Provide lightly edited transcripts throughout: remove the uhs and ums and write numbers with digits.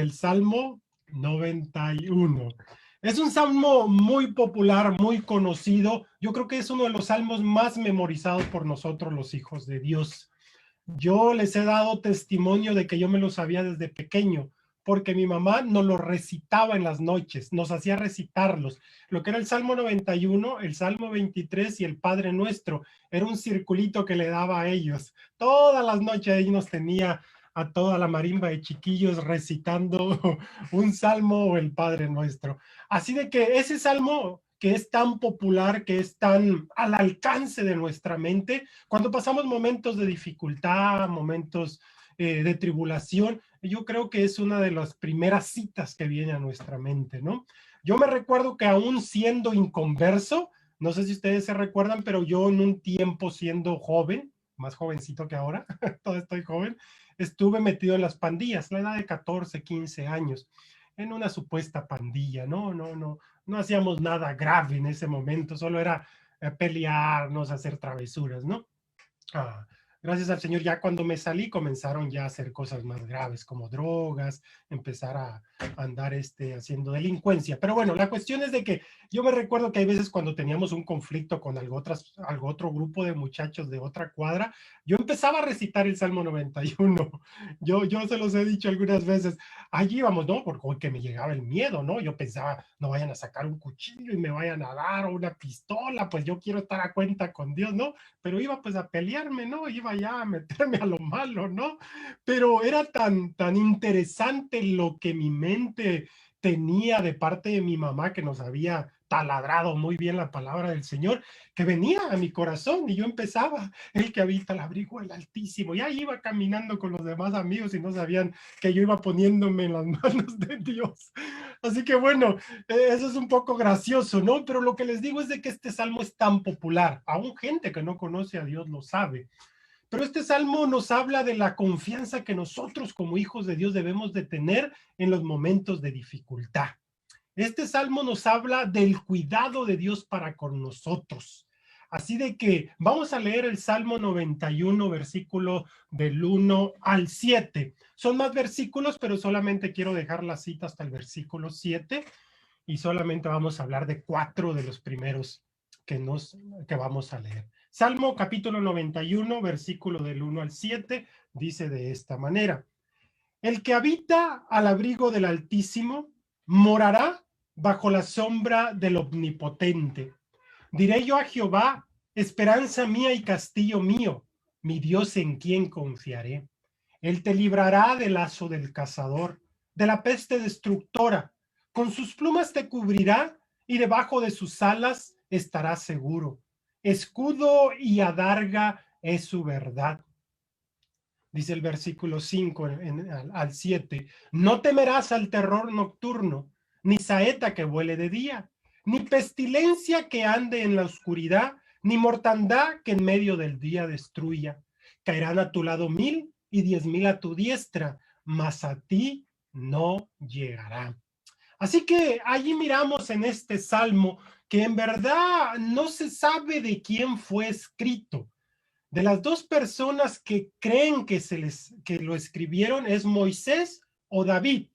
El Salmo 91. Es un salmo muy popular, muy conocido. Yo creo que es uno de los salmos más memorizados por nosotros, los hijos de Dios. Yo les he dado testimonio de que yo me lo sabía desde pequeño, porque mi mamá nos lo recitaba en las noches, nos hacía recitarlos. Lo que era el Salmo 91, el Salmo 23 y el Padre Nuestro. Era un circulito que le daba a ellos. Todas las noches ahí nos tenía a toda la marimba de chiquillos recitando un salmo o el Padre Nuestro. Así de que ese salmo que es tan popular, que es tan al alcance de nuestra mente, cuando pasamos momentos de dificultad, momentos de tribulación, yo creo que es una de las primeras citas que viene a nuestra mente, ¿no? Yo me recuerdo que aún siendo inconverso, no sé si ustedes se recuerdan, pero yo en un tiempo siendo joven, más jovencito que ahora, todavía estoy joven, estuve metido en las pandillas, la edad de 14, 15 años, en una supuesta pandilla, no hacíamos nada grave en ese momento, solo era pelearnos, hacer travesuras, ¿no? Ah, gracias al Señor, ya cuando me salí comenzaron ya a hacer cosas más graves como drogas, empezar a andar haciendo delincuencia. Pero bueno, la cuestión es de que yo me recuerdo que hay veces cuando teníamos un conflicto con algo otro grupo de muchachos de otra cuadra, yo empezaba a recitar el Salmo 91. Yo se los he dicho algunas veces. Allí íbamos, ¿no? Porque me llegaba el miedo, ¿no? Yo pensaba, no vayan a sacar un cuchillo y me vayan a dar o una pistola, pues yo quiero estar a cuenta con Dios, ¿no? Pero iba pues a pelearme, ¿no? Iba ya a meterme a lo malo, ¿no? Pero era tan interesante lo que mi mente tenía de parte de mi mamá, que nos había taladrado muy bien la palabra del Señor, que venía a mi corazón y yo empezaba, el que habita el abrigo del Altísimo, ya iba caminando con los demás amigos y no sabían que yo iba poniéndome en las manos de Dios. Así que bueno, eso es un poco gracioso, ¿no? Pero lo que les digo es de que este salmo es tan popular, aún gente que no conoce a Dios lo sabe. Pero este salmo nos habla de la confianza que nosotros como hijos de Dios debemos de tener en los momentos de dificultad. Este salmo nos habla del cuidado de Dios para con nosotros. Así de que vamos a leer el Salmo 91, versículo del 1 al 7. Son más versículos, pero solamente quiero dejar la cita hasta el versículo 7 y solamente vamos a hablar de 4 de los primeros que vamos a leer. Salmo capítulo 91, versículo del 1 al 7, dice de esta manera: el que habita al abrigo del Altísimo morará bajo la sombra del Omnipotente. Diré yo a Jehová, esperanza mía y castillo mío, mi Dios en quien confiaré. Él te librará del lazo del cazador, de la peste destructora. Con sus plumas te cubrirá y debajo de sus alas estarás seguro. Escudo y adarga es su verdad. Dice el versículo 5 al 7, no temerás al terror nocturno, ni saeta que vuele de día, ni pestilencia que ande en la oscuridad, ni mortandad que en medio del día destruya. Caerán a tu lado 1000 y 10,000 a tu diestra, mas a ti no llegará. Así que allí miramos en este salmo que en verdad no se sabe de quién fue escrito. De las dos personas que creen que lo escribieron es Moisés o David.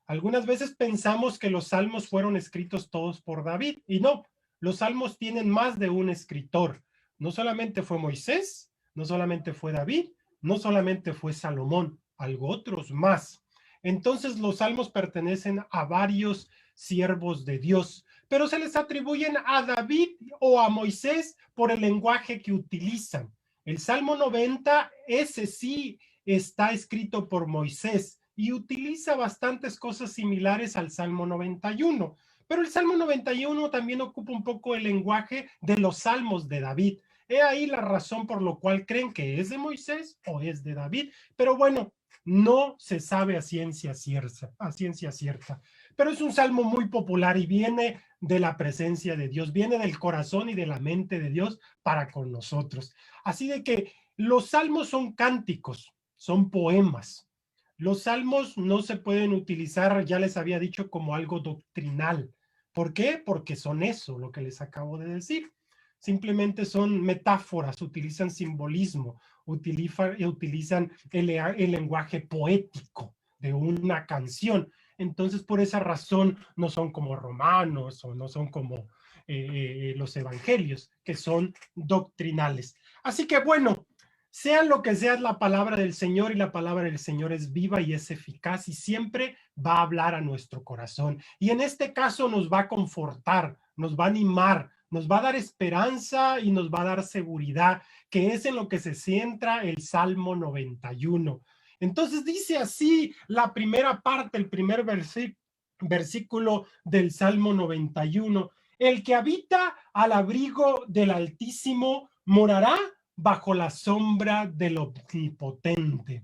Algunas veces pensamos que los salmos fueron escritos todos por David y no, los salmos tienen más de un escritor. No solamente fue Moisés, no solamente fue David, no solamente fue Salomón, algo otros más. Entonces los salmos pertenecen a varios siervos de Dios, pero se les atribuyen a David o a Moisés por el lenguaje que utilizan. El Salmo 90, ese sí está escrito por Moisés y utiliza bastantes cosas similares al Salmo 91. Pero el Salmo 91 también ocupa un poco el lenguaje de los salmos de David. He ahí la razón por lo cual creen que es de Moisés o es de David. Pero bueno, no se sabe a ciencia cierta. Pero es un salmo muy popular y viene de la presencia de Dios, viene del corazón y de la mente de Dios para con nosotros. Así de que los salmos son cánticos, son poemas. Los salmos no se pueden utilizar, ya les había dicho, como algo doctrinal. ¿Por qué? Porque son eso, lo que les acabo de decir. Simplemente son metáforas, utilizan simbolismo, utilizan el lenguaje poético. de una canción. Entonces, por esa razón, no son como Romanos o no son como los evangelios, que son doctrinales. Así que bueno, sea lo que sea la palabra del Señor, y la palabra del Señor es viva y es eficaz y siempre va a hablar a nuestro corazón. Y en este caso nos va a confortar, nos va a animar, nos va a dar esperanza y nos va a dar seguridad, que es en lo que se centra el Salmo 91. Entonces dice así la primera parte, el primer versículo del Salmo 91. El que habita al abrigo del Altísimo morará bajo la sombra del Omnipotente.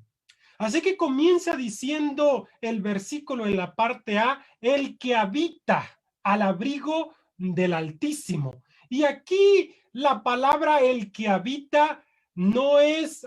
Así que comienza diciendo el versículo en la parte A, el que habita al abrigo del Altísimo. Y aquí la palabra el que habita no es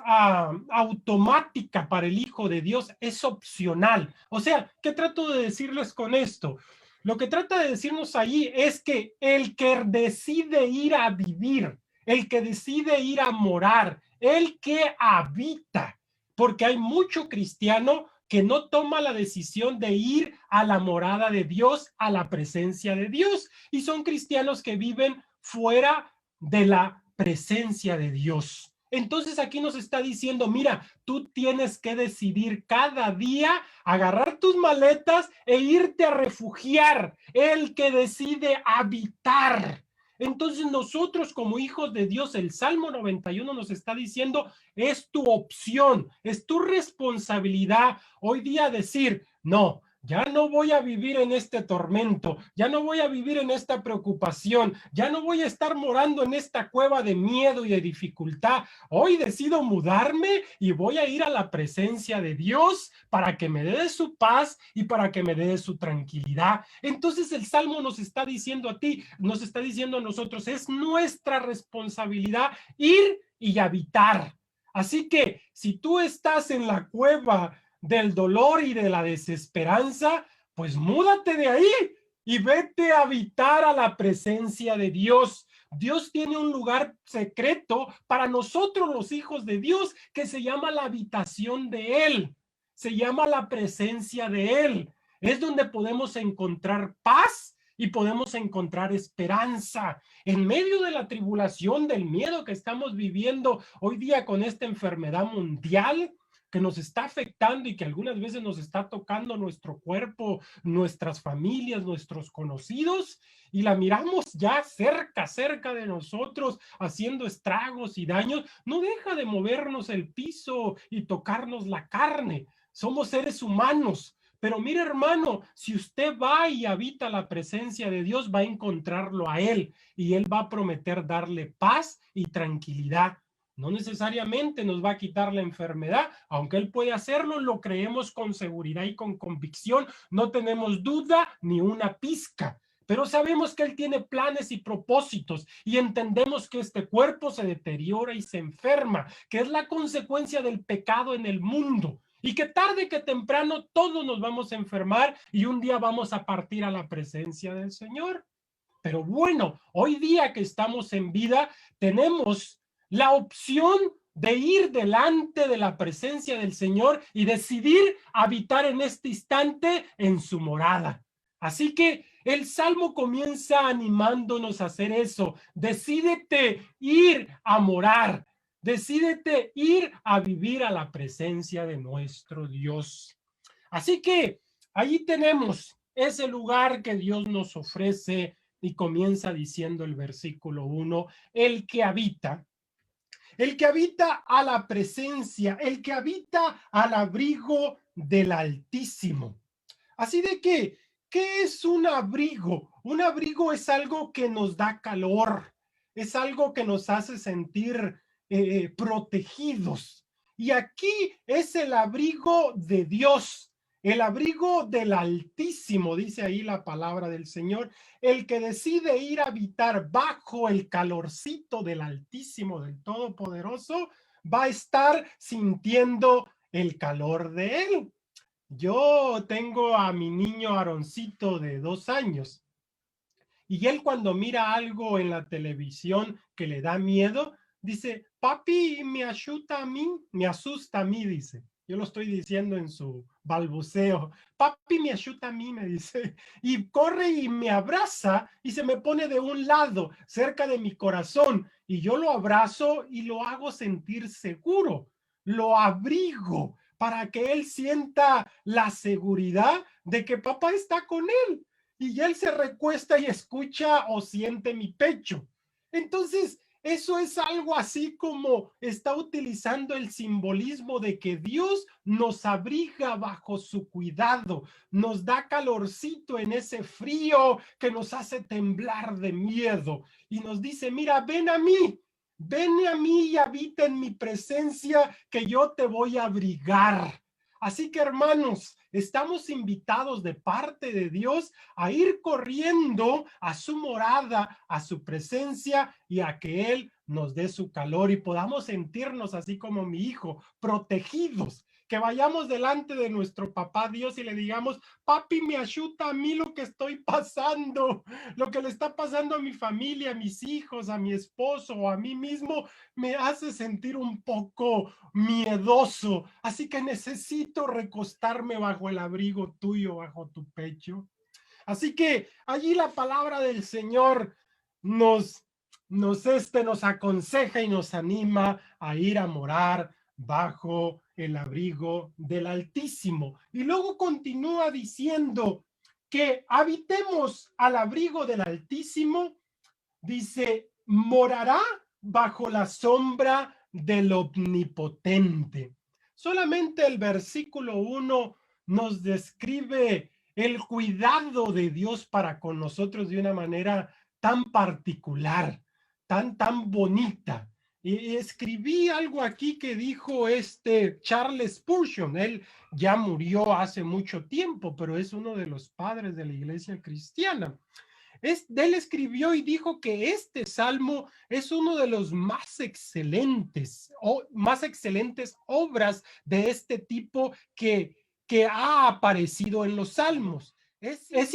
automática para el Hijo de Dios, es opcional. O sea, ¿qué trato de decirles con esto? Lo que trata de decirnos ahí es que el que decide ir a vivir, el que decide ir a morar, el que habita, porque hay mucho cristiano que no toma la decisión de ir a la morada de Dios, a la presencia de Dios, y son cristianos que viven fuera de la presencia de Dios. Entonces aquí nos está diciendo, mira, tú tienes que decidir cada día agarrar tus maletas e irte a refugiar, el que decide habitar. Entonces nosotros como hijos de Dios, el Salmo 91 nos está diciendo, es tu opción, es tu responsabilidad hoy día decir, no, ya no voy a vivir en este tormento, ya no voy a vivir en esta preocupación, ya no voy a estar morando en esta cueva de miedo y de dificultad. Hoy decido mudarme y voy a ir a la presencia de Dios para que me dé su paz y para que me dé su tranquilidad. Entonces el Salmo nos está diciendo a ti, nos está diciendo a nosotros, es nuestra responsabilidad ir y habitar. Así que si tú estás en la cueva del dolor y de la desesperanza, pues múdate de ahí y vete a habitar a la presencia de Dios. Dios tiene un lugar secreto para nosotros los hijos de Dios que se llama la habitación de Él, se llama la presencia de Él. Es donde podemos encontrar paz y podemos encontrar esperanza en medio de la tribulación, del miedo que estamos viviendo hoy día con esta enfermedad mundial que nos está afectando y que algunas veces nos está tocando nuestro cuerpo, nuestras familias, nuestros conocidos, y la miramos ya cerca de nosotros, haciendo estragos y daños. No deja de movernos el piso y tocarnos la carne. Somos seres humanos. Pero mire, hermano, si usted va y habita la presencia de Dios, va a encontrarlo a Él y Él va a prometer darle paz y tranquilidad. No necesariamente nos va a quitar la enfermedad, aunque Él puede hacerlo, lo creemos con seguridad y con convicción, no tenemos duda ni una pizca. Pero sabemos que Él tiene planes y propósitos y entendemos que este cuerpo se deteriora y se enferma, que es la consecuencia del pecado en el mundo. Y que tarde que temprano todos nos vamos a enfermar y un día vamos a partir a la presencia del Señor. Pero bueno, hoy día que estamos en vida, tenemos la opción de ir delante de la presencia del Señor y decidir habitar en este instante en su morada. Así que el Salmo comienza animándonos a hacer eso. Decídete ir a morar. Decídete ir a vivir a la presencia de nuestro Dios. Así que ahí tenemos ese lugar que Dios nos ofrece y comienza diciendo el versículo 1, el que habita a la presencia, el que habita al abrigo del Altísimo. Así de que, ¿qué es un abrigo? Un abrigo es algo que nos da calor, es algo que nos hace sentir protegidos. Y aquí es el abrigo de Dios, el abrigo del Altísimo, dice ahí la palabra del Señor, el que decide ir a habitar bajo el calorcito del Altísimo, del Todopoderoso, va a estar sintiendo el calor de Él. Yo tengo a mi niño Aaroncito de 2 años y él cuando mira algo en la televisión que le da miedo, dice, papi, me asusta a mí, dice. Yo lo estoy diciendo en su balbuceo. Papi me ayuda a mí, me dice. Y corre y me abraza y se me pone de un lado, cerca de mi corazón. Y yo lo abrazo y lo hago sentir seguro. Lo abrigo para que él sienta la seguridad de que papá está con él. Y él se recuesta y escucha o siente mi pecho. Entonces, eso es algo así como está utilizando el simbolismo de que Dios nos abriga bajo su cuidado, nos da calorcito en ese frío que nos hace temblar de miedo y nos dice, mira, ven a mí y habita en mi presencia que yo te voy a abrigar. Así que hermanos, estamos invitados de parte de Dios a ir corriendo a su morada, a su presencia y a que Él nos dé su calor y podamos sentirnos así como mi hijo, protegidos. Que vayamos delante de nuestro papá Dios y le digamos, papi, me ayuda a mí lo que estoy pasando, lo que le está pasando a mi familia, a mis hijos, a mi esposo o a mí mismo, me hace sentir un poco miedoso, así que necesito recostarme bajo el abrigo tuyo, bajo tu pecho. Así que allí la palabra del Señor nos aconseja y nos anima a ir a morar bajo el abrigo del Altísimo. Y luego continúa diciendo que habitemos al abrigo del Altísimo, dice, morará bajo la sombra del Omnipotente. Solamente el versículo 1 nos describe el cuidado de Dios para con nosotros de una manera tan particular, tan bonita. Y escribí algo aquí que dijo Charles Spurgeon. Él ya murió hace mucho tiempo, pero es uno de los padres de la iglesia cristiana. Él escribió y dijo que este salmo es uno de los más excelentes obras de este tipo que ha aparecido en los salmos. Es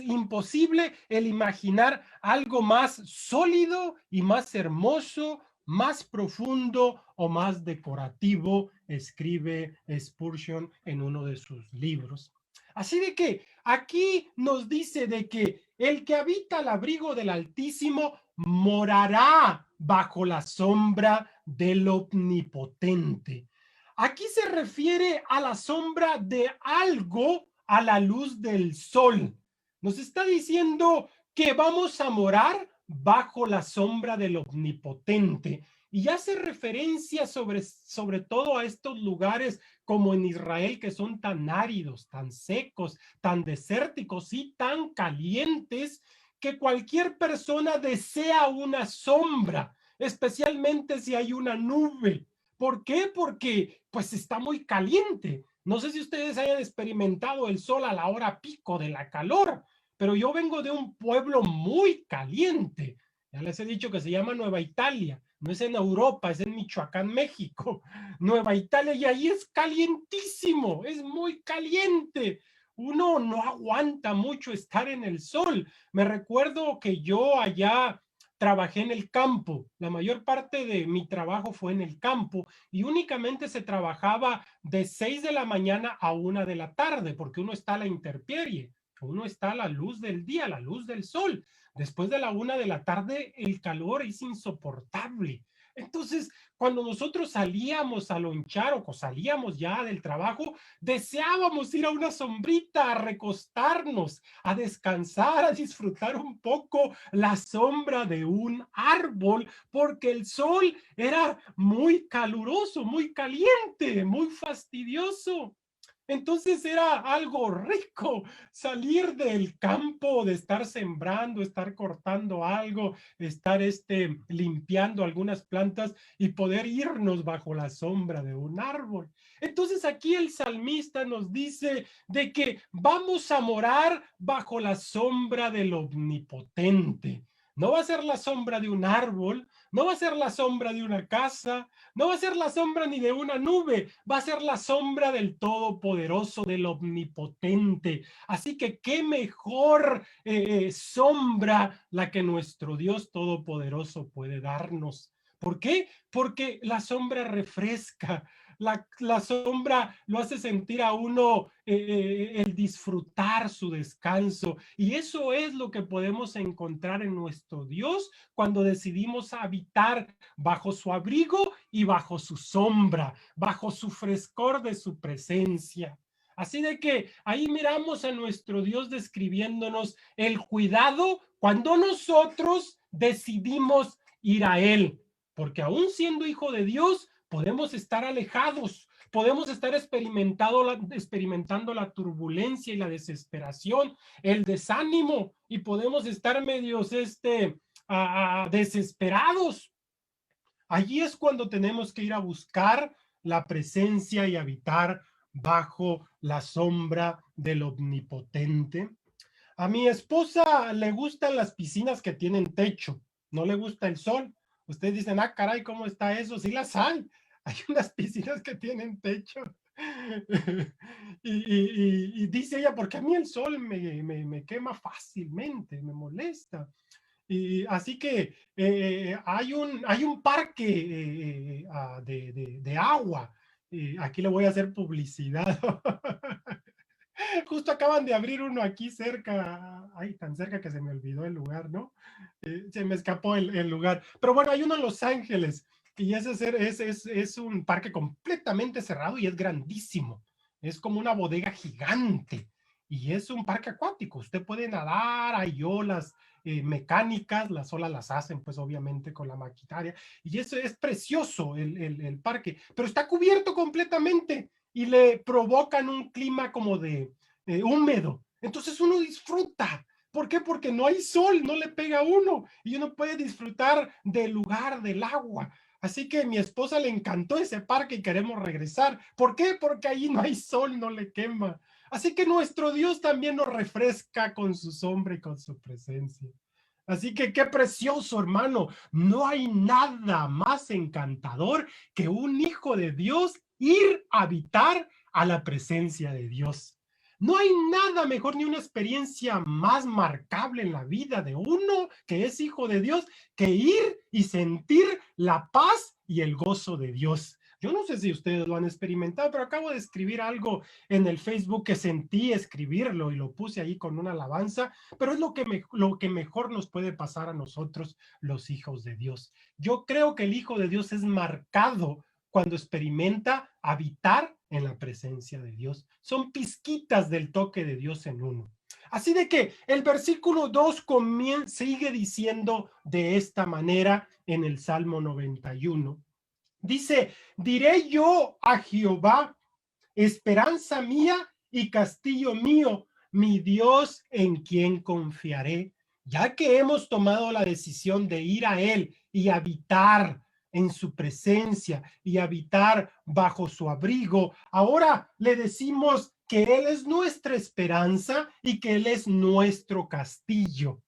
imposible el imaginar algo más sólido y más hermoso, más profundo o más decorativo, escribe Spurgeon en uno de sus libros. Así de que aquí nos dice de que el que habita al abrigo del Altísimo morará bajo la sombra del Omnipotente. Aquí se refiere a la sombra de algo a la luz del sol. Nos está diciendo que vamos a morar bajo la sombra del Omnipotente. Y hace referencia sobre todo a estos lugares como en Israel, que son tan áridos, tan secos, tan desérticos y tan calientes, que cualquier persona desea una sombra, especialmente si hay una nube. ¿Por qué? Porque pues está muy caliente. No sé si ustedes hayan experimentado el sol a la hora pico de la calor, pero yo vengo de un pueblo muy caliente. Ya les he dicho que se llama Nueva Italia. No es en Europa, es en Michoacán, México. Nueva Italia, y ahí es calientísimo, es muy caliente. Uno no aguanta mucho estar en el sol. Me recuerdo que yo allá trabajé en el campo. La mayor parte de mi trabajo fue en el campo y únicamente se trabajaba de 6 de la mañana a 1 de la tarde, porque uno está a la intemperie, uno está a la luz del día, a la luz del sol. Después de la 1 de la tarde, el calor es insoportable. Entonces, cuando nosotros salíamos a lonchar o salíamos ya del trabajo, deseábamos ir a una sombrita, a recostarnos, a descansar, a disfrutar un poco la sombra de un árbol, porque el sol era muy caluroso, muy caliente, muy fastidioso. Entonces era algo rico salir del campo, de estar sembrando, estar cortando algo, estar limpiando algunas plantas y poder irnos bajo la sombra de un árbol. Entonces aquí el salmista nos dice de que vamos a morar bajo la sombra del Omnipotente. No va a ser la sombra de un árbol, no va a ser la sombra de una casa, no va a ser la sombra ni de una nube, va a ser la sombra del Todopoderoso, del Omnipotente. Así que qué mejor sombra la que nuestro Dios Todopoderoso puede darnos. ¿Por qué? Porque la sombra refresca, La sombra lo hace sentir a uno el disfrutar su descanso. Y eso es lo que podemos encontrar en nuestro Dios cuando decidimos habitar bajo su abrigo y bajo su sombra, bajo su frescor de su presencia. Así de que ahí miramos a nuestro Dios describiéndonos el cuidado cuando nosotros decidimos ir a Él. Porque aún siendo hijo de Dios, podemos estar alejados, podemos estar experimentando la turbulencia y la desesperación, el desánimo, y podemos estar medios desesperados. Allí es cuando tenemos que ir a buscar la presencia y habitar bajo la sombra del Omnipotente. A mi esposa le gustan las piscinas que tienen techo, no le gusta el sol. Ustedes dicen, ah, caray, ¿cómo está eso? Sí las hay. Hay unas piscinas que tienen techo. Y dice ella, porque a mí el sol me quema fácilmente, me molesta. Y así que hay un parque de agua. Aquí le voy a hacer publicidad. Justo acaban de abrir uno aquí cerca, ay, tan cerca que se me olvidó el lugar, ¿no? Se me escapó el lugar. Pero bueno, hay uno en Los Ángeles y es un parque completamente cerrado y es grandísimo. Es como una bodega gigante y es un parque acuático. Usted puede nadar, hay olas mecánicas, las olas las hacen pues obviamente con la maquinaria y eso es precioso el parque, pero está cubierto completamente y le provocan un clima como de húmedo. Entonces uno disfruta. ¿Por qué? Porque no hay sol, no le pega a uno y uno puede disfrutar del lugar, del agua. Así que a mi esposa le encantó ese parque y queremos regresar. ¿Por qué? Porque ahí no hay sol, no le quema. Así que nuestro Dios también nos refresca con su sombra y con su presencia. Así que qué precioso, hermano. No hay nada más encantador que un hijo de Dios ir a habitar a la presencia de Dios. No hay nada mejor ni una experiencia más marcable en la vida de uno que es hijo de Dios que ir y sentir la paz y el gozo de Dios. Yo no sé si ustedes lo han experimentado, pero acabo de escribir algo en el Facebook que sentí escribirlo y lo puse ahí con una alabanza, pero es lo que mejor nos puede pasar a nosotros, los hijos de Dios. Yo creo que el hijo de Dios es marcado cuando experimenta habitar en la presencia de Dios. Son pizquitas del toque de Dios en uno. Así de que el versículo 2 sigue diciendo de esta manera en el Salmo 91. Dice, diré yo a Jehová, esperanza mía y castillo mío, mi Dios en quien confiaré. Ya que hemos tomado la decisión de ir a Él y habitar en su presencia y habitar bajo su abrigo, ahora le decimos que Él es nuestra esperanza y que Él es nuestro castillo.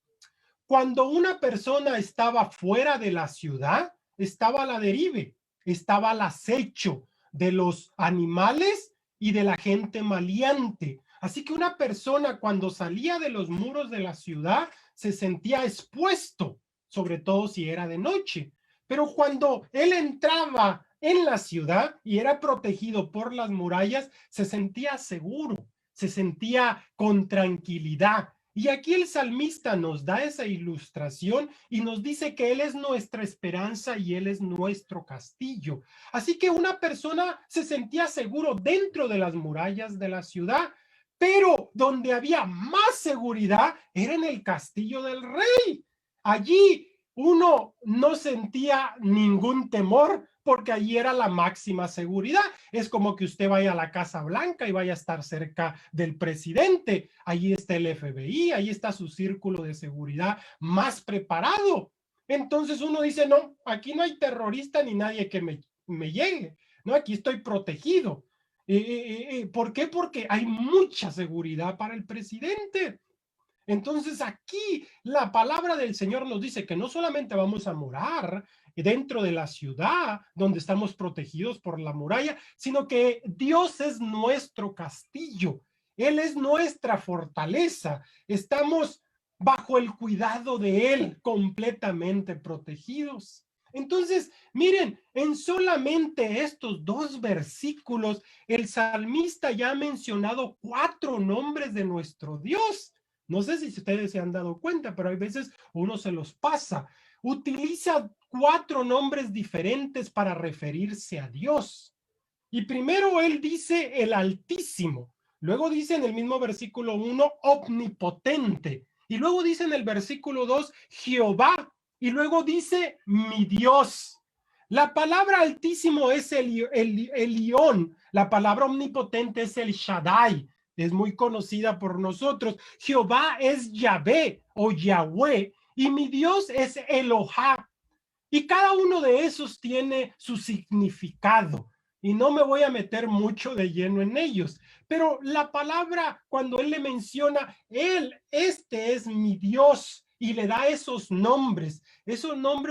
Cuando una persona estaba fuera de la ciudad, estaba a la deriva, estaba al acecho de los animales y de la gente maleante. Así que una persona cuando salía de los muros de la ciudad se sentía expuesto, sobre todo si era de noche. Pero cuando él entraba en la ciudad y era protegido por las murallas, se sentía seguro, se sentía con tranquilidad. Y aquí el salmista nos da esa ilustración y nos dice que Él es nuestra esperanza y Él es nuestro castillo. Así que una persona se sentía seguro dentro de las murallas de la ciudad, pero donde había más seguridad era en el castillo del rey. Allí uno no sentía ningún temor porque allí era la máxima seguridad. Es como que usted vaya a la Casa Blanca y vaya a estar cerca del presidente. Allí está el FBI, ahí está su círculo de seguridad más preparado. Entonces uno dice, no, aquí no hay terrorista ni nadie que me llegue, no, aquí estoy protegido. ¿Por qué? Porque hay mucha seguridad para el presidente. Entonces aquí la palabra del Señor nos dice que no solamente vamos a morar dentro de la ciudad donde estamos protegidos por la muralla, sino que Dios es nuestro castillo, Él es nuestra fortaleza, estamos bajo el cuidado de Él, completamente protegidos. Entonces, miren, en solamente estos 2 versículos, el salmista ya ha mencionado 4 nombres de nuestro Dios. No sé si ustedes se han dado cuenta, pero hay veces uno se los pasa. Utiliza 4 nombres diferentes para referirse a Dios. Y primero él dice el Altísimo. Luego dice en el mismo versículo 1, omnipotente. Y luego dice en el versículo 2, Jehová. Y luego dice, mi Dios. La palabra Altísimo es el Elión. La palabra omnipotente es el Shaddai. Es muy conocida por nosotros. Jehová es Yahvé o Yahweh. Y mi Dios es Elohá. Y cada uno de esos tiene su significado. Y no me voy a meter mucho de lleno en ellos. Pero la palabra, cuando él le menciona, este es mi Dios, y le da esos nombres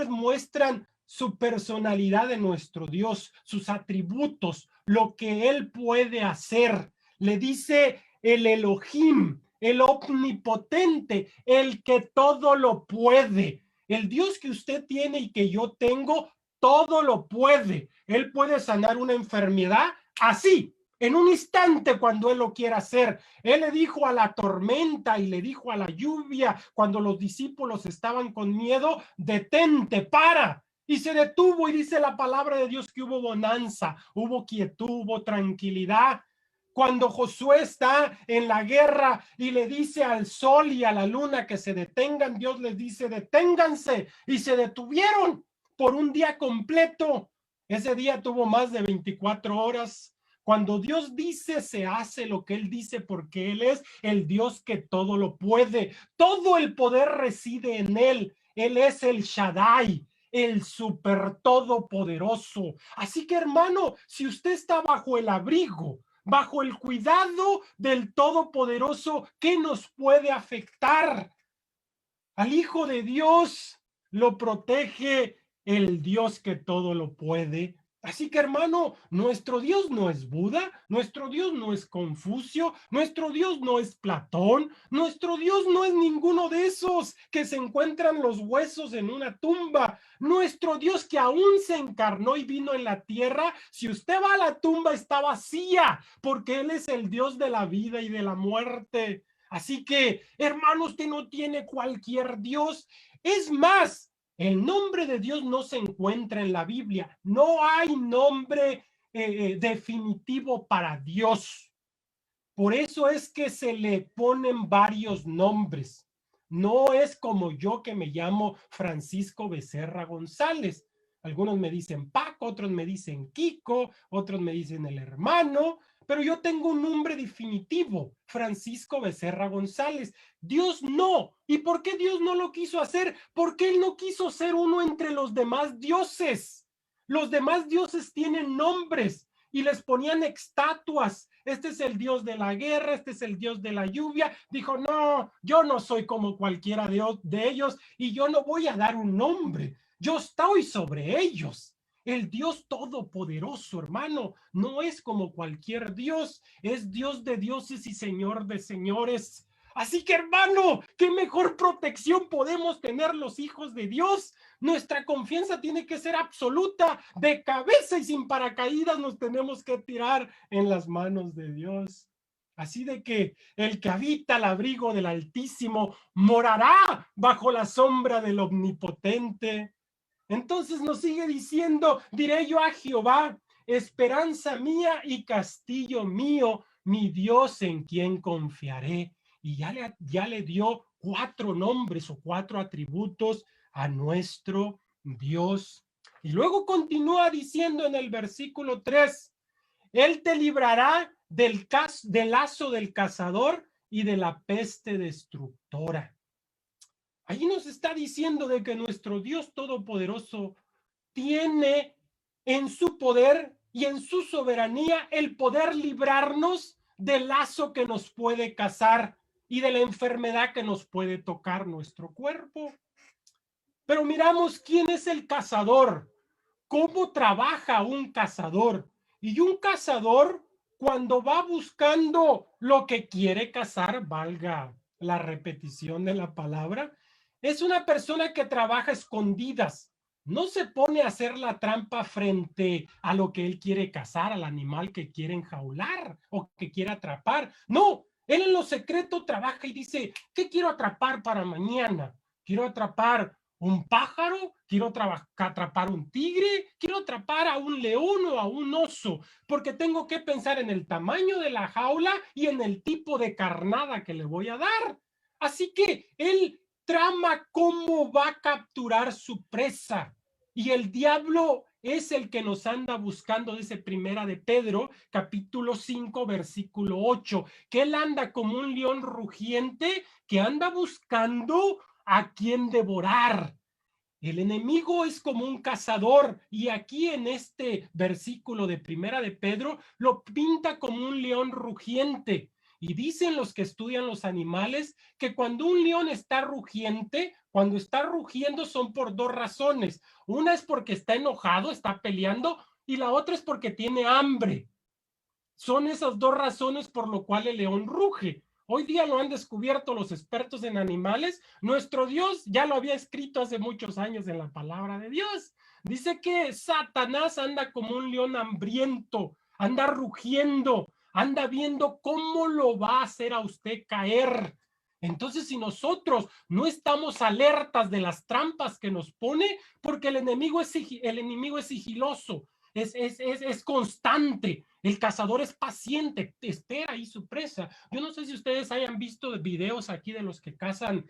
muestran su personalidad de nuestro Dios, sus atributos, lo que él puede hacer. Le dice el Elohim, el omnipotente, el que todo lo puede. El Dios que usted tiene y que yo tengo, todo lo puede. Él puede sanar una enfermedad así, en un instante cuando Él lo quiera hacer. Él le dijo a la tormenta y le dijo a la lluvia cuando los discípulos estaban con miedo, detente, para. Y se detuvo y dice la palabra de Dios que hubo bonanza, hubo quietud, hubo tranquilidad. Cuando Josué está en la guerra y le dice al sol y a la luna que se detengan, Dios les dice, deténganse, y se detuvieron por un día completo. Ese día tuvo más de 24 horas. Cuando Dios dice, se hace lo que Él dice, porque Él es el Dios que todo lo puede. Todo el poder reside en Él. Él es el Shaddai, el super todopoderoso. Así que, hermano, si usted está bajo el abrigo, bajo el cuidado del Todopoderoso, ¿qué nos puede afectar? Al Hijo de Dios lo protege el Dios que todo lo puede. Así que, hermano, nuestro Dios no es Buda, nuestro Dios no es Confucio, nuestro Dios no es Platón, nuestro Dios no es ninguno de esos que se encuentran los huesos en una tumba. Nuestro Dios que aún se encarnó y vino en la tierra, si usted va a la tumba está vacía, porque Él es el Dios de la vida y de la muerte. Así que, hermano, usted no tiene cualquier Dios. Es más, el nombre de Dios no se encuentra en la Biblia. No hay nombre definitivo para Dios. Por eso es que se le ponen varios nombres. No es como yo que me llamo Francisco Becerra González. Algunos me dicen Paco, otros me dicen Kiko, otros me dicen el hermano, pero yo tengo un nombre definitivo, Francisco Becerra González. Dios no. ¿Y por qué Dios no lo quiso hacer? Porque Él no quiso ser uno entre los demás dioses. Los demás dioses tienen nombres y les ponían estatuas. Este es el dios de la guerra, este es el dios de la lluvia. Dijo, no, yo no soy como cualquiera de ellos y yo no voy a dar un nombre. Yo estoy sobre ellos. El Dios todopoderoso, hermano, no es como cualquier Dios, es Dios de dioses y Señor de señores. Así que, hermano, ¿qué mejor protección podemos tener los hijos de Dios? Nuestra confianza tiene que ser absoluta, de cabeza y sin paracaídas nos tenemos que tirar en las manos de Dios. Así de que el que habita al abrigo del Altísimo morará bajo la sombra del Omnipotente. Entonces nos sigue diciendo, diré yo a Jehová, esperanza mía y castillo mío, mi Dios en quien confiaré. Y ya le dio 4 nombres o 4 atributos a nuestro Dios. Y luego continúa diciendo en el versículo 3, Él te librará del lazo del cazador y de la peste destructora. Allí nos está diciendo de que nuestro Dios Todopoderoso tiene en su poder y en su soberanía el poder librarnos del lazo que nos puede cazar y de la enfermedad que nos puede tocar nuestro cuerpo. Pero miramos quién es el cazador, cómo trabaja un cazador. Y un cazador, cuando va buscando lo que quiere cazar, valga la repetición de la palabra, es una persona que trabaja escondidas. no se pone a hacer la trampa frente a lo que él quiere cazar, al animal que quiere enjaular o que quiere atrapar. No, él en lo secreto trabaja y dice, ¿qué quiero atrapar para mañana? Quiero atrapar un pájaro, quiero atrapar un tigre, quiero atrapar a un león o a un oso, porque tengo que pensar en el tamaño de la jaula y en el tipo de carnada que le voy a dar. Así que él trama cómo va a capturar su presa. Y el diablo es el que nos anda buscando, dice Primera de Pedro, capítulo 5, versículo 8, que él anda como un león rugiente que anda buscando a quien devorar. El enemigo es como un cazador y aquí en este versículo de Primera de Pedro lo pinta como un león rugiente. Y dicen los que estudian los animales que cuando un león está rugiente, cuando está rugiendo son por dos razones. Una es porque está enojado, está peleando, y la otra es porque tiene hambre. Son esas dos razones por lo cual el león ruge. Hoy día lo han descubierto los expertos en animales. Nuestro Dios ya lo había escrito hace muchos años en la palabra de Dios. Dice que Satanás anda como un león hambriento, anda rugiendo, anda viendo cómo lo va a hacer a usted caer. Entonces, si nosotros no estamos alertas de las trampas que nos pone, porque el enemigo es sigiloso, es constante. El cazador es paciente, espera ahí su presa. Yo no sé si ustedes hayan visto videos aquí de los que cazan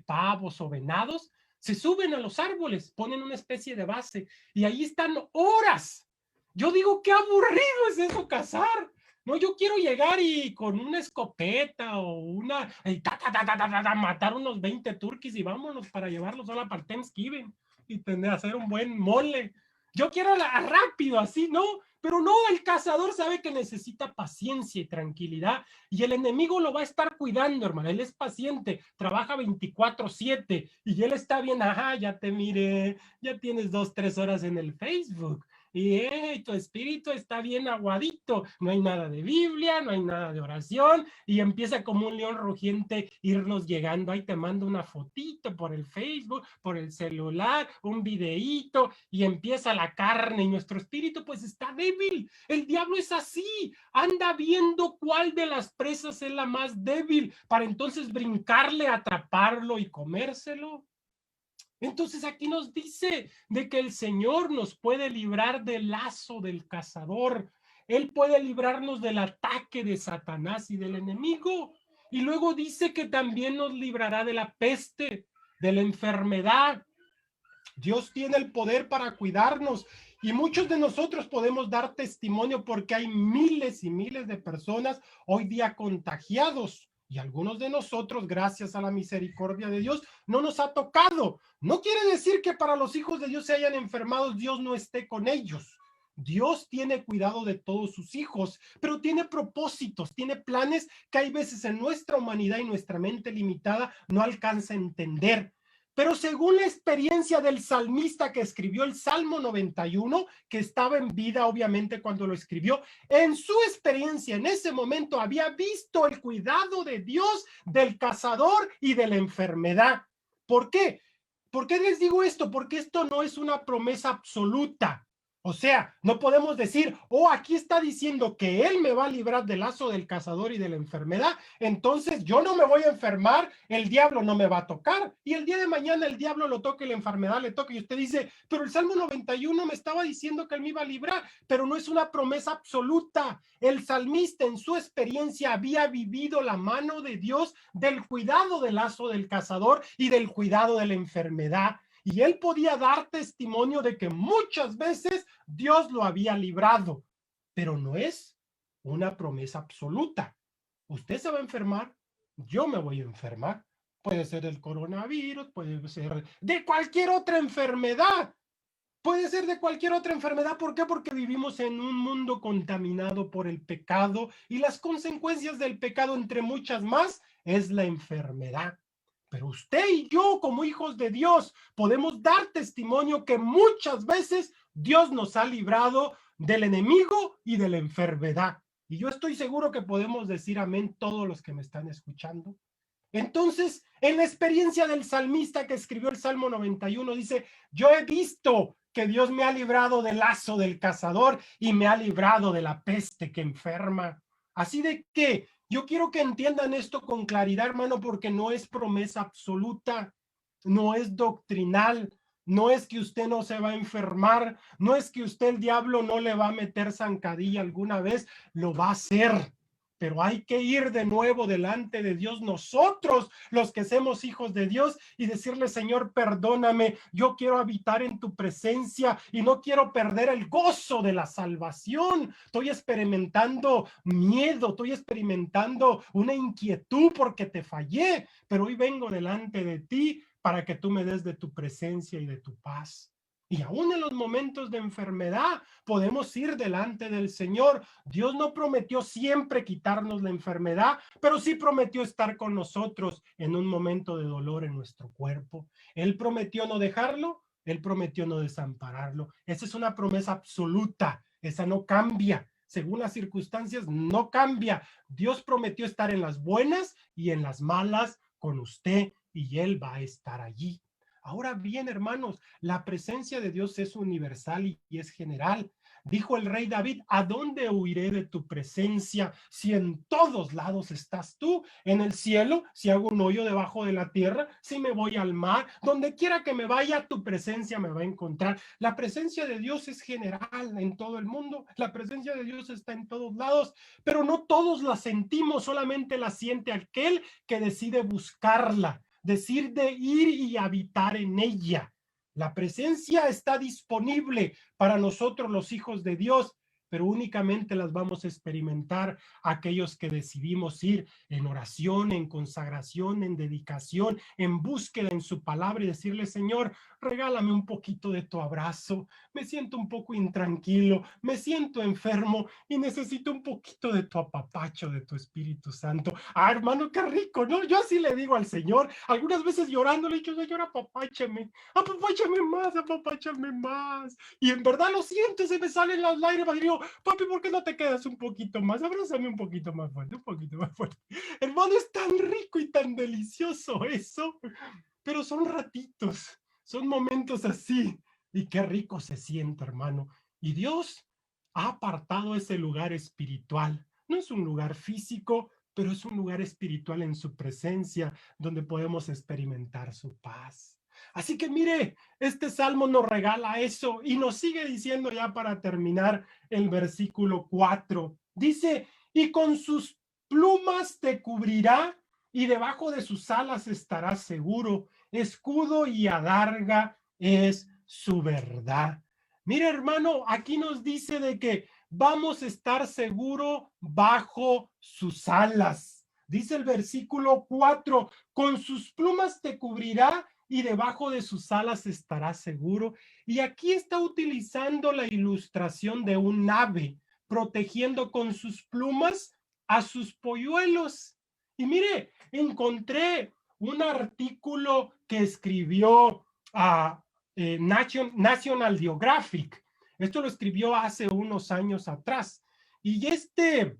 pavos o venados. Se suben a los árboles, ponen una especie de base y ahí están horas. Yo digo, qué aburrido es eso cazar. No, yo quiero llegar y con una escopeta o una matar unos 20 turquis y vámonos para llevarlos a la para Thanksgiving y tener hacer un buen mole. Yo quiero rápido, así, ¿no? Pero no, el cazador sabe que necesita paciencia y tranquilidad y el enemigo lo va a estar cuidando, hermano. Él es paciente, trabaja 24/7 y él está bien, ajá, ya te miré, ya tienes 2, 3 horas en el Facebook y tu espíritu está bien aguadito, no hay nada de Biblia, no hay nada de oración y empieza como un león rugiente irnos llegando, ahí te mando una fotito por el Facebook, por el celular, un videíto y empieza la carne y nuestro espíritu pues está débil. El diablo es así, anda viendo cuál de las presas es la más débil para entonces brincarle, atraparlo y comérselo. Entonces aquí nos dice de que el Señor nos puede librar del lazo del cazador. Él puede librarnos del ataque de Satanás y del enemigo. Y luego dice que también nos librará de la peste, de la enfermedad. Dios tiene el poder para cuidarnos y muchos de nosotros podemos dar testimonio porque hay miles y miles de personas hoy día contagiados y algunos de nosotros, gracias a la misericordia de Dios, no nos ha tocado. No quiere decir que para los hijos de Dios se hayan enfermado, Dios no esté con ellos. Dios tiene cuidado de todos sus hijos, pero tiene propósitos, tiene planes que hay veces en nuestra humanidad y nuestra mente limitada no alcanza a entender. Pero según la experiencia del salmista que escribió el Salmo 91, que estaba en vida obviamente cuando lo escribió, en su experiencia en ese momento había visto el cuidado de Dios del cazador y de la enfermedad. ¿Por qué? ¿Por qué les digo esto? Porque esto no es una promesa absoluta. O sea, no podemos decir, oh, aquí está diciendo que él me va a librar del lazo del cazador y de la enfermedad, entonces yo no me voy a enfermar, el diablo no me va a tocar, y el día de mañana el diablo lo toque, la enfermedad le toque, y usted dice, pero el Salmo 91 me estaba diciendo que él me iba a librar, pero no es una promesa absoluta. El salmista en su experiencia había vivido la mano de Dios del cuidado del lazo del cazador y del cuidado de la enfermedad. Y él podía dar testimonio de que muchas veces Dios lo había librado, pero no es una promesa absoluta. Usted se va a enfermar, yo me voy a enfermar. Puede ser del coronavirus, puede ser de cualquier otra enfermedad. Puede ser de cualquier otra enfermedad. ¿Por qué? Porque vivimos en un mundo contaminado por el pecado y las consecuencias del pecado, entre muchas más, es la enfermedad. Pero usted y yo, como hijos de Dios, podemos dar testimonio que muchas veces Dios nos ha librado del enemigo y de la enfermedad. Y yo estoy seguro que podemos decir amén todos los que me están escuchando. Entonces, en la experiencia del salmista que escribió el Salmo 91, dice, yo he visto que Dios me ha librado del lazo del cazador y me ha librado de la peste que enferma. Así de que yo quiero que entiendan esto con claridad, hermano, porque no es promesa absoluta, no es doctrinal, no es que usted no se va a enfermar, no es que usted el diablo no le va a meter zancadilla alguna vez, lo va a hacer. Pero hay que ir de nuevo delante de Dios, nosotros los que somos hijos de Dios, y decirle, Señor, perdóname, yo quiero habitar en tu presencia y no quiero perder el gozo de la salvación. Estoy experimentando miedo, estoy experimentando una inquietud porque te fallé, pero hoy vengo delante de ti para que tú me des de tu presencia y de tu paz. Y aún en los momentos de enfermedad podemos ir delante del Señor. Dios no prometió siempre quitarnos la enfermedad, pero sí prometió estar con nosotros en un momento de dolor en nuestro cuerpo. Él prometió no dejarlo, Él prometió no desampararlo. Esa es una promesa absoluta, esa no cambia. Según las circunstancias, no cambia. Dios prometió estar en las buenas y en las malas con usted, y Él va a estar allí. Ahora bien, hermanos, la presencia de Dios es universal y es general. Dijo el rey David, ¿a dónde huiré de tu presencia si en todos lados estás tú? En el cielo, si hago un hoyo debajo de la tierra, si me voy al mar, donde quiera que me vaya, tu presencia me va a encontrar. La presencia de Dios es general en todo el mundo, la presencia de Dios está en todos lados, pero no todos la sentimos, solamente la siente aquel que decide buscarla, decide ir y habitar en ella. La presencia está disponible para nosotros los hijos de Dios, pero únicamente las vamos a experimentar aquellos que decidimos ir en oración, en consagración, en dedicación, en búsqueda en su palabra y decirle, Señor, regálame un poquito de tu abrazo, me siento un poco intranquilo, me siento enfermo y necesito un poquito de tu apapacho, de tu Espíritu Santo. Ah, hermano, qué rico, ¿no? Yo así le digo al Señor, algunas veces llorando, le digo, Señor, apapáchame, apapáchame más. Y en verdad lo siento, se me salen las lágrimas y digo, papi, ¿por qué no te quedas un poquito más? Abrázame un poquito más fuerte, un poquito más fuerte. Hermano, es tan rico y tan delicioso eso, pero son ratitos, son momentos así. Y qué rico se siente, hermano. Y Dios ha apartado ese lugar espiritual. No es un lugar físico, pero es un lugar espiritual en su presencia, donde podemos experimentar su paz. Así que mire, este salmo nos regala eso y nos sigue diciendo ya para terminar el versículo 4. Dice, y con sus plumas te cubrirá y debajo de sus alas estarás seguro. Escudo y adarga es su verdad. Mira, hermano, aquí nos dice de que vamos a estar seguro bajo sus alas. Dice el versículo 4, con sus plumas te cubrirá y debajo de sus alas estará seguro. Y aquí está utilizando la ilustración de un ave protegiendo con sus plumas a sus polluelos. Y mire, encontré un artículo que escribió a National Geographic. Esto lo escribió hace unos años atrás. Y esta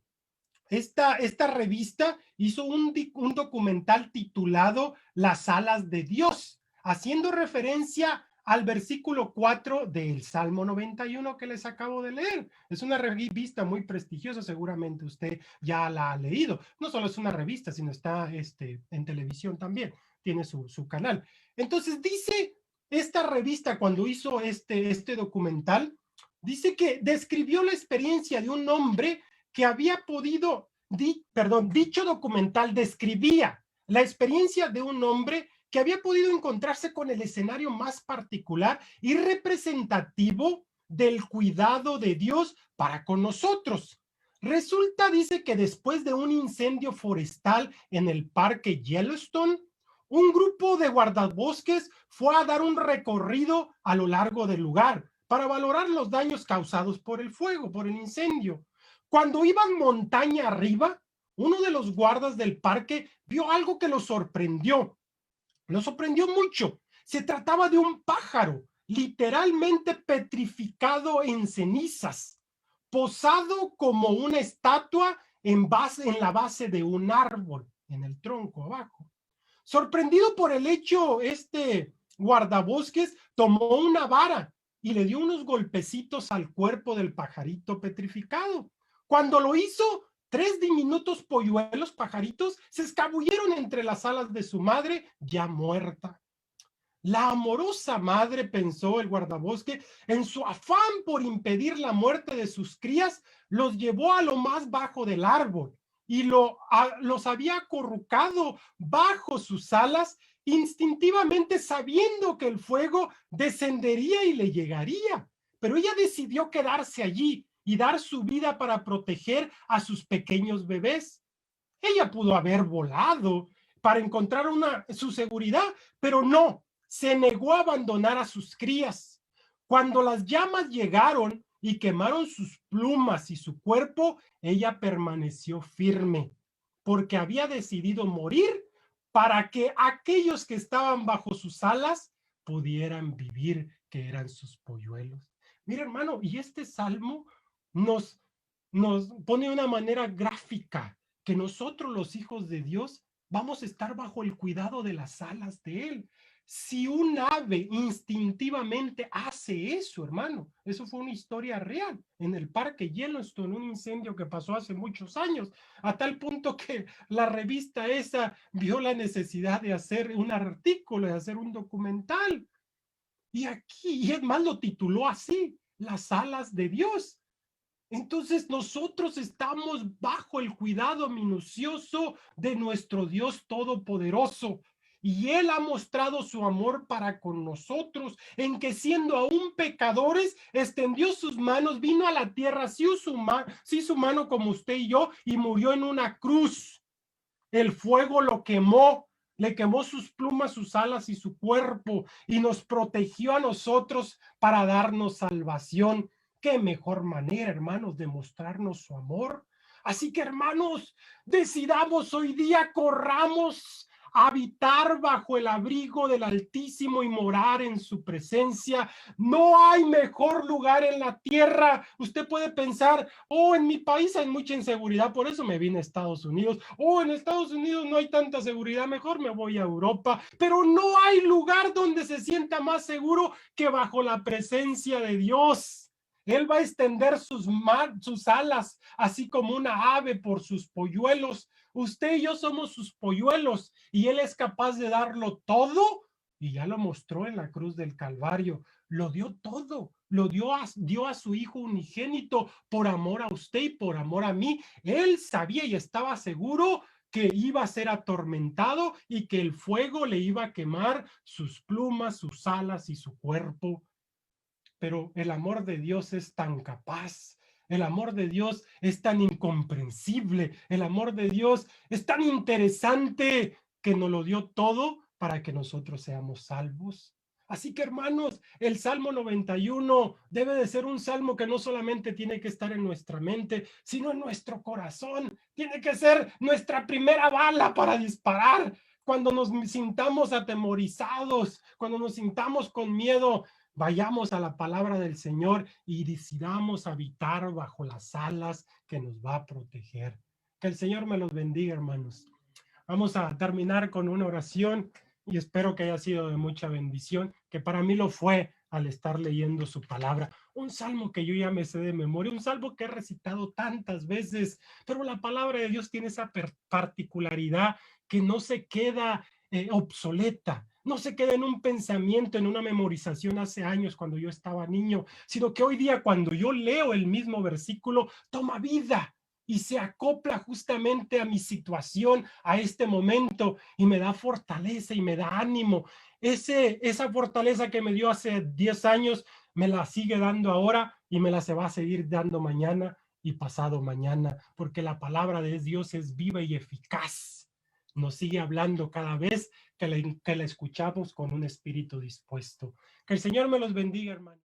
revista hizo un documental titulado Las alas de Dios, haciendo referencia al versículo 4 del Salmo 91 que les acabo de leer. Es una revista muy prestigiosa, seguramente usted ya la ha leído. No solo es una revista, sino está en televisión también, tiene su canal. Entonces dice esta revista, cuando hizo este documental, dice que describió la experiencia de un hombre que había podido, dicho documental describía la experiencia de un hombre que había podido encontrarse con el escenario más particular y representativo del cuidado de Dios para con nosotros. Resulta, dice, que después de un incendio forestal en el parque Yellowstone, un grupo de guardabosques fue a dar un recorrido a lo largo del lugar para valorar los daños causados por el fuego, por el incendio. Cuando iban montaña arriba, uno de los guardas del parque vio algo que lo sorprendió mucho. Se trataba de un pájaro, literalmente petrificado en cenizas, posado como una estatua en la base de un árbol, en el tronco abajo. Sorprendido por el hecho, este guardabosques tomó una vara y le dio unos golpecitos al cuerpo del pajarito petrificado. Cuando lo hizo, 3 diminutos polluelos pajaritos se escabulleron entre las alas de su madre ya muerta. La amorosa madre, pensó el guardabosque, en su afán por impedir la muerte de sus crías, los llevó a lo más bajo del árbol y los había acurrucado bajo sus alas, instintivamente sabiendo que el fuego descendería y le llegaría. Pero ella decidió quedarse allí y dar su vida para proteger a sus pequeños bebés. Ella pudo haber volado para encontrar su seguridad, pero no, se negó a abandonar a sus crías. Cuando las llamas llegaron y quemaron sus plumas y su cuerpo, ella permaneció firme, porque había decidido morir para que aquellos que estaban bajo sus alas pudieran vivir, que eran sus polluelos. Mira, hermano, y este salmo nos, nos pone de una manera gráfica que nosotros los hijos de Dios vamos a estar bajo el cuidado de las alas de Él. Si un ave instintivamente hace eso, hermano, eso fue una historia real en el parque Yellowstone, un incendio que pasó hace muchos años, a tal punto que la revista esa vio la necesidad de hacer un artículo, de hacer un documental. Y aquí, y es más, lo tituló así, Las alas de Dios. Entonces nosotros estamos bajo el cuidado minucioso de nuestro Dios Todopoderoso. Y Él ha mostrado su amor para con nosotros, en que siendo aún pecadores, extendió sus manos, vino a la tierra, sí su mano como usted y yo, y murió en una cruz. El fuego lo quemó, le quemó sus plumas, sus alas y su cuerpo, y nos protegió a nosotros para darnos salvación. Qué mejor manera, hermanos, de mostrarnos su amor. Así que, hermanos, decidamos hoy día, corramos a habitar bajo el abrigo del Altísimo y morar en su presencia. No hay mejor lugar en la tierra. Usted puede pensar, oh, en mi país hay mucha inseguridad, por eso me vine a Estados Unidos. Oh, en Estados Unidos no hay tanta seguridad, mejor me voy a Europa. Pero no hay lugar donde se sienta más seguro que bajo la presencia de Dios. Él va a extender sus alas, así como una ave por sus polluelos. Usted y yo somos sus polluelos y Él es capaz de darlo todo, y ya lo mostró en la cruz del Calvario. Lo dio todo, dio a su Hijo unigénito por amor a usted y por amor a mí. Él sabía y estaba seguro que iba a ser atormentado y que el fuego le iba a quemar sus plumas, sus alas y su cuerpo. Pero el amor de Dios es tan capaz, el amor de Dios es tan incomprensible, el amor de Dios es tan interesante que nos lo dio todo para que nosotros seamos salvos. Así que, hermanos, el Salmo 91 debe de ser un salmo que no solamente tiene que estar en nuestra mente, sino en nuestro corazón. Tiene que ser nuestra primera bala para disparar. Cuando nos sintamos atemorizados, cuando nos sintamos con miedo, vayamos a la palabra del Señor y decidamos habitar bajo las alas que nos va a proteger. Que el Señor me los bendiga, hermanos. Vamos a terminar con una oración y espero que haya sido de mucha bendición, que para mí lo fue al estar leyendo su palabra. Un salmo que yo ya me sé de memoria, un salmo que he recitado tantas veces, pero la palabra de Dios tiene esa particularidad que no se queda obsoleta, no se queda en un pensamiento, en una memorización hace años cuando yo estaba niño, sino que hoy día cuando yo leo el mismo versículo, toma vida y se acopla justamente a mi situación, a este momento, y me da fortaleza y me da ánimo. Esa fortaleza que me dio hace 10 años, me la sigue dando ahora y me la se va a seguir dando mañana y pasado mañana, porque la palabra de Dios es viva y eficaz. Nos sigue hablando cada vez que la escuchamos con un espíritu dispuesto. Que el Señor me los bendiga, hermano.